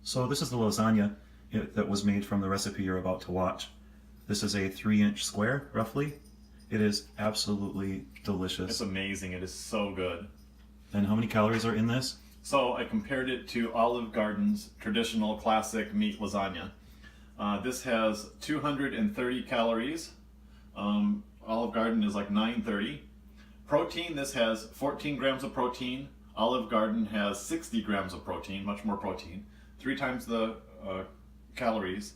So this is the lasagna that was made from the recipe you're about to watch. This is a 3-inch square, roughly. It is absolutely delicious. It's amazing. It is so good. And how many calories are in this? So I compared it to Olive Garden's traditional classic meat lasagna. This has 230 calories. Olive Garden is like 930. Protein, this has 14 grams of protein. Olive Garden has 60 grams of protein, much more protein. 3 times the calories,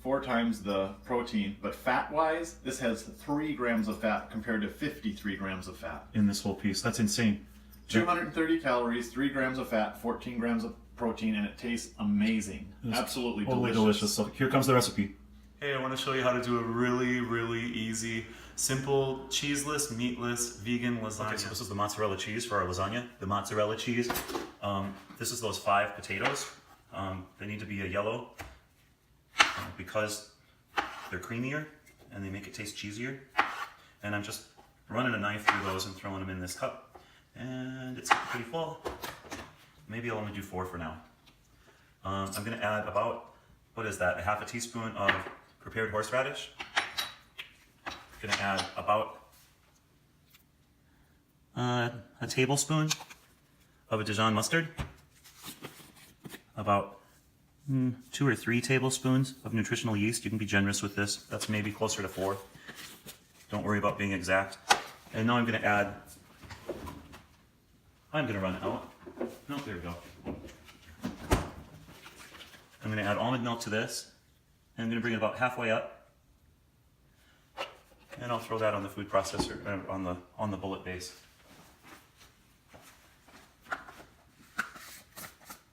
4 times the protein. But fat-wise, this has 3 grams of fat compared to 53 grams of fat. In this whole piece. That's insane. 230 calories, 3 grams of fat, 14 grams of protein, and it tastes amazing. Absolutely Totally delicious. So here comes the recipe. Hey, I want to show you how to do a really easy, simple, cheeseless, meatless, vegan lasagna. Okay, so this is the mozzarella cheese for our lasagna. The mozzarella cheese, this is those 5 potatoes. They need to be a yellow because they're creamier and they make it taste cheesier. And I'm just running a knife through those and throwing them in this cup. And it's pretty full. Maybe I'll only do 4 for now. I'm going to add about, what is that, a half a teaspoon of prepared horseradish. I'm going to add about a tablespoon of a Dijon mustard, about 2 or 3 tablespoons of nutritional yeast. You can be generous with this. That's maybe closer to 4. Don't worry about being exact. And now I'm going to add, I'm going to run out. No, there we go. I'm going to add almond milk to this. And I'm going to bring it about halfway up. And I'll throw that on the food processor, on the bullet base.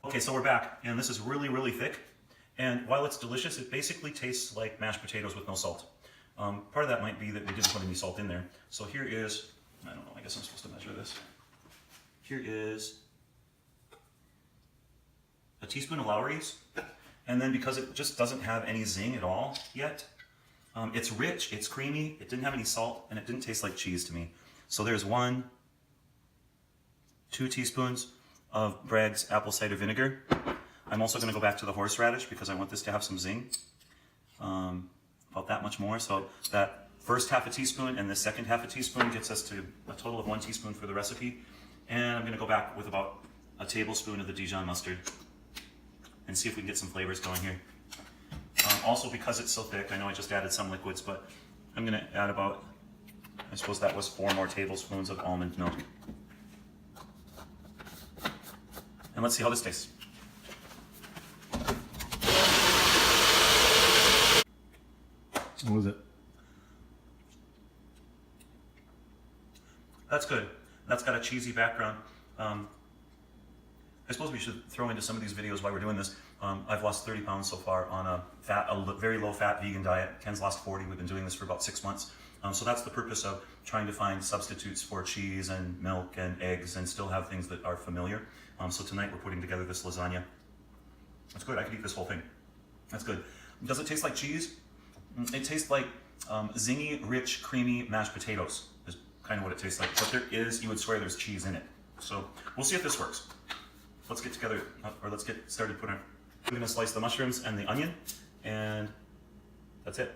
Okay, so we're back, and this is really thick. And while it's delicious, it basically tastes like mashed potatoes with no salt. Part of that might be that they didn't put any salt in there. So here is, I don't know, I guess I'm supposed to measure this. Here is a teaspoon of Lowry's. And then because it just doesn't have any zing at all yet, it's rich, it's creamy, it didn't have any salt, and it didn't taste like cheese to me. So there's 1, 2 teaspoons of Bragg's apple cider vinegar. I'm also going to go back to the horseradish because I want this to have some zing. About that much more. So that first half a teaspoon and the second half a teaspoon gets us to a total of 1 teaspoon for the recipe. And I'm going to go back with about a tablespoon of the Dijon mustard and see if we can get some flavors going here. Also, because it's so thick, I know I just added some liquids, but I'm going to add about, I suppose that was 4 more tablespoons of almond milk. And let's see how this tastes. What was it? That's good. That's got a cheesy background. I suppose we should throw into some of these videos while we're doing this. I've lost 30 pounds so far on a very low fat vegan diet. Ken's lost 40. We've been doing this for about 6 months. So that's the purpose of trying to find substitutes for cheese and milk and eggs and still have things that are familiar. So tonight we're putting together this lasagna. That's good. I could eat this whole thing. That's good. Does it taste like cheese? It tastes like zingy, rich, creamy mashed potatoes is kind of what it tastes like. But there is, you would swear there's cheese in it. So we'll see if this works. Let's get together, or let's get started putting. We're going to slice the mushrooms and the onion, and that's it.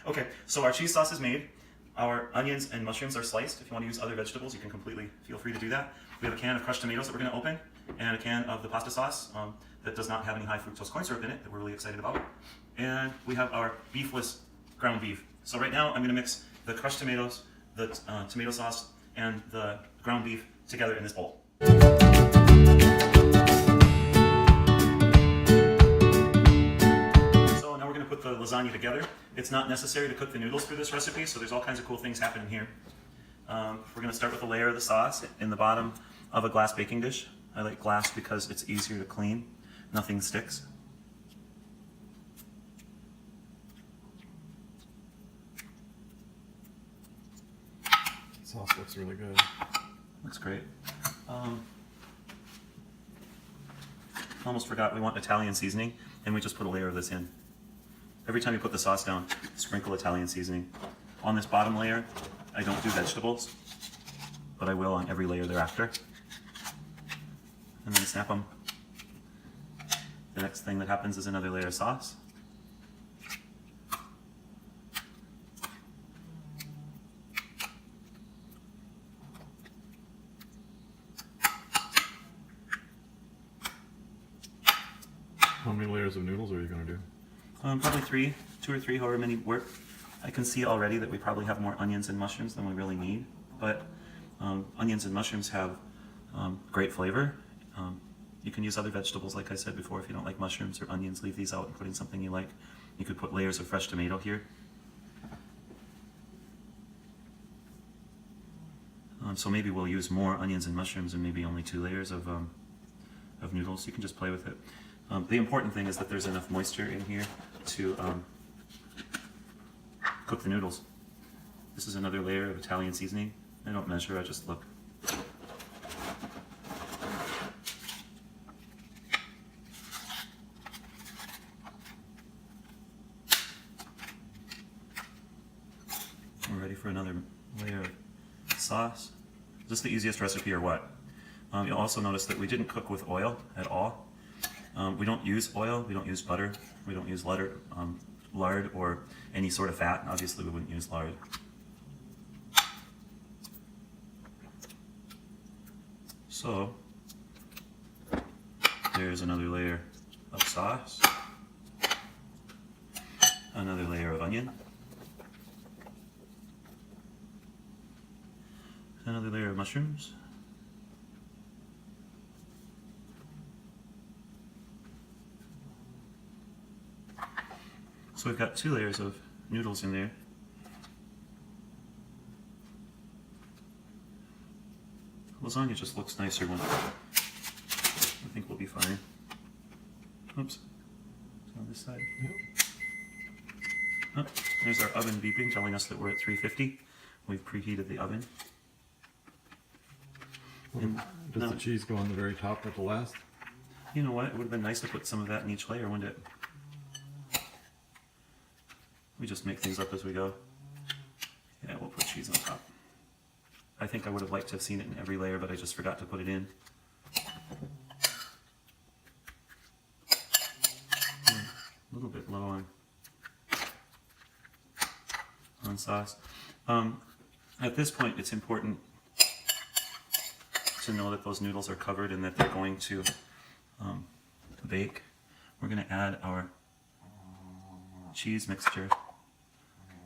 Okay, so our cheese sauce is made. Our onions and mushrooms are sliced. If you want to use other vegetables, you can completely feel free to do that. We have a can of crushed tomatoes that we're going to open, and a can of the pasta sauce that does not have any high fructose corn syrup in it that we're really excited about. And we have our beefless ground beef. So right now I'm going to mix the crushed tomatoes, the tomato sauce, and the ground beef together in this bowl. So now we're going to put the lasagna together. It's not necessary to cook the noodles for this recipe, so there's all kinds of cool things happening here. We're going to start with a layer of the sauce in the bottom of a glass baking dish. I like glass because it's easier to clean. Nothing sticks. Sauce looks really good. Looks great. almost forgot, we want Italian seasoning, and we just put a layer of this in. Every time you put the sauce down, sprinkle Italian seasoning. On this bottom layer, I don't do vegetables, but I will on every layer thereafter. And then snap them. The next thing that happens is another layer of sauce. How many layers of noodles are you going to do? Probably 2 or 3, however many work. I can see already that we probably have more onions and mushrooms than we really need, but onions and mushrooms have great flavor. You can use other vegetables, like I said before. If you don't like mushrooms or onions, leave these out and put in something you like. You could put layers of fresh tomato here. So maybe we'll use more onions and mushrooms and maybe only 2 layers of noodles. You can just play with it. The important thing is that there's enough moisture in here to cook the noodles. This is another layer of Italian seasoning. I don't measure, I just look. We're ready for another layer of sauce. Is this the easiest recipe or what? You'll also notice that we didn't cook with oil at all. We don't use oil, we don't use butter, we don't use lard or any sort of fat. Obviously we wouldn't use lard. So, there's another layer of sauce, another layer of onion, another layer of mushrooms, so we've got 2 layers of noodles in there. Lasagna just looks nicer when I think we'll be fine. Oops. It's on this side. Yep. Oh, there's our oven beeping telling us that we're at 350. We've preheated the oven. And Does now, the cheese go on the very top at the last? you know what? It would have been nice to put some of that in each layer, wouldn't it? We just make things up as we go. Yeah, we'll put cheese on top. I think I would have liked to have seen it in every layer, but I just forgot to put it in. A little bit low on sauce. At this point, it's important to know that those noodles are covered and that they're going to bake. We're going to add our cheese mixture.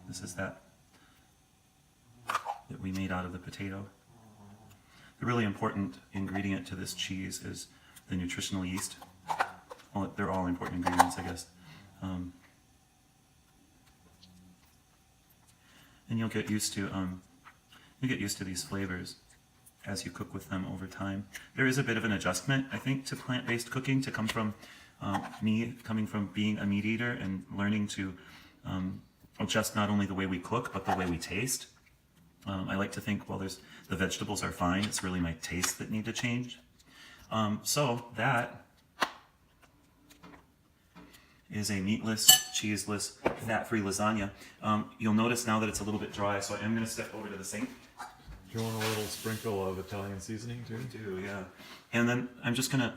This is that we made out of the potato. The really important ingredient to this cheese is the nutritional yeast. Well, they're all important ingredients, I guess. And you'll get used to these flavors as you cook with them over time. There is a bit of an adjustment, I think, to plant-based cooking to come from me coming from being a meat eater and learning to adjust not only the way we cook but the way we taste. I like to think, well, the vegetables are fine. It's really my taste that need to change. So that is a meatless, cheeseless, fat-free lasagna. You'll notice now that it's a little bit dry, so I am going to step over to the sink. Do you want a little sprinkle of Italian seasoning too? I do, yeah. And then I'm just going to,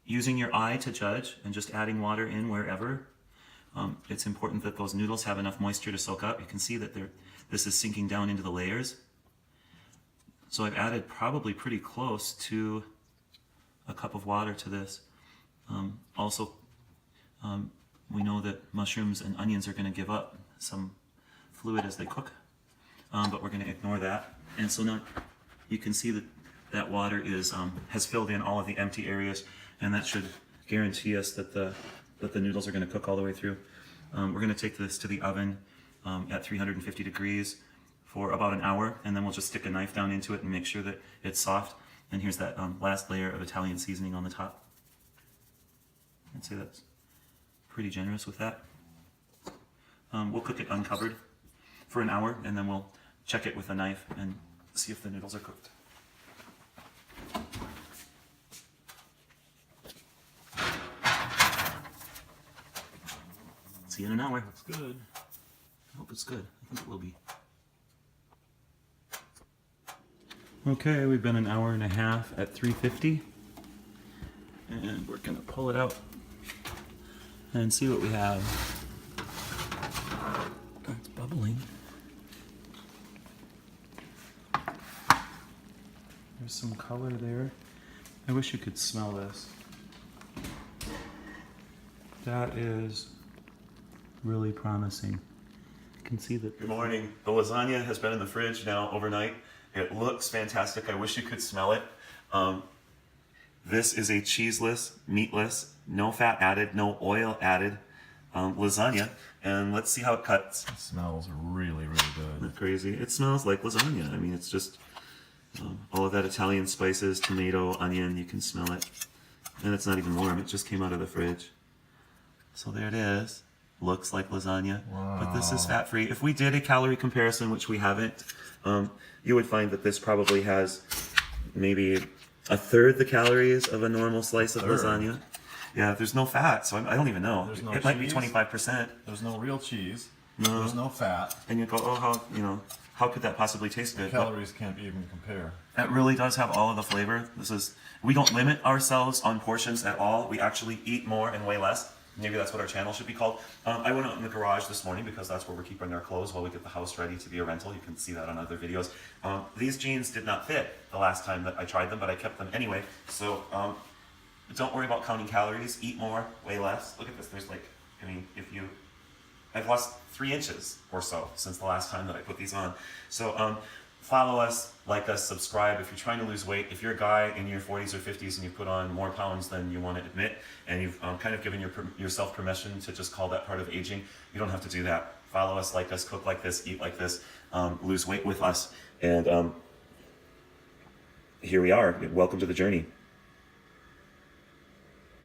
using your eye to judge and just adding water in wherever. It's important that those noodles have enough moisture to soak up. You can see that this is sinking down into the layers. So I've added probably pretty close to a cup of water to this. We know that mushrooms and onions are going to give up some fluid as they cook, but we're going to ignore that. And so now you can see that water has filled in all of the empty areas, and that should guarantee us that the noodles are going to cook all the way through. We're going to take this to the oven at 350 degrees for about an hour, and then we'll just stick a knife down into it and make sure that it's soft. And here's that last layer of Italian seasoning on the top. I'd say that's pretty generous with that. We'll cook it uncovered for an hour, and then we'll check it with a knife and see if the noodles are cooked. See you in an hour. That's good. I hope it's good. I think it will be. Okay, we've been an hour and a half at 350. And we're gonna pull it out and see what we have. It's bubbling. There's some color there. I wish you could smell this. That is really promising. You can see that. Good morning. The lasagna has been in the fridge now overnight. It looks fantastic. I wish you could smell it. This is a cheeseless, meatless, no fat added, no oil added lasagna. And let's see how it cuts. It smells really, really Isn't good. that crazy? It smells like lasagna. I mean, it's just all of that Italian spices, tomato, onion, you can smell it. And it's not even warm. It just came out of the fridge. So there it is. Looks like lasagna, but this is fat-free. If we did a calorie comparison, which we haven't, you would find that this probably has maybe a third the calories of a normal slice of lasagna. Yeah, there's no fat, so I don't even know. There's no It might be cheese. 25%. There's no real cheese. No. There's no fat. And you go, oh, how could that possibly taste good? But Calories can't even compare. it really does have all of the flavor. We don't limit ourselves on portions at all. We actually eat more and way less. Maybe that's what our channel should be called. I went out in the garage this morning because that's where we're keeping our clothes while we get the house ready to be a rental. You can see that on other videos. These jeans did not fit the last time that I tried them, but I kept them anyway. So don't worry about counting calories. Eat more, way less. Look at this. There's I've lost 3 inches or so since the last time that I put these on. So follow us, like us, subscribe. If you're trying to lose weight, if you're a guy in your 40s or 50s and you put on more pounds than you want to admit, and you've kind of given yourself permission to just call that part of aging, you don't have to do that. Follow us, like us, cook like this, eat like this, lose weight with us, and here we are. Welcome to the journey.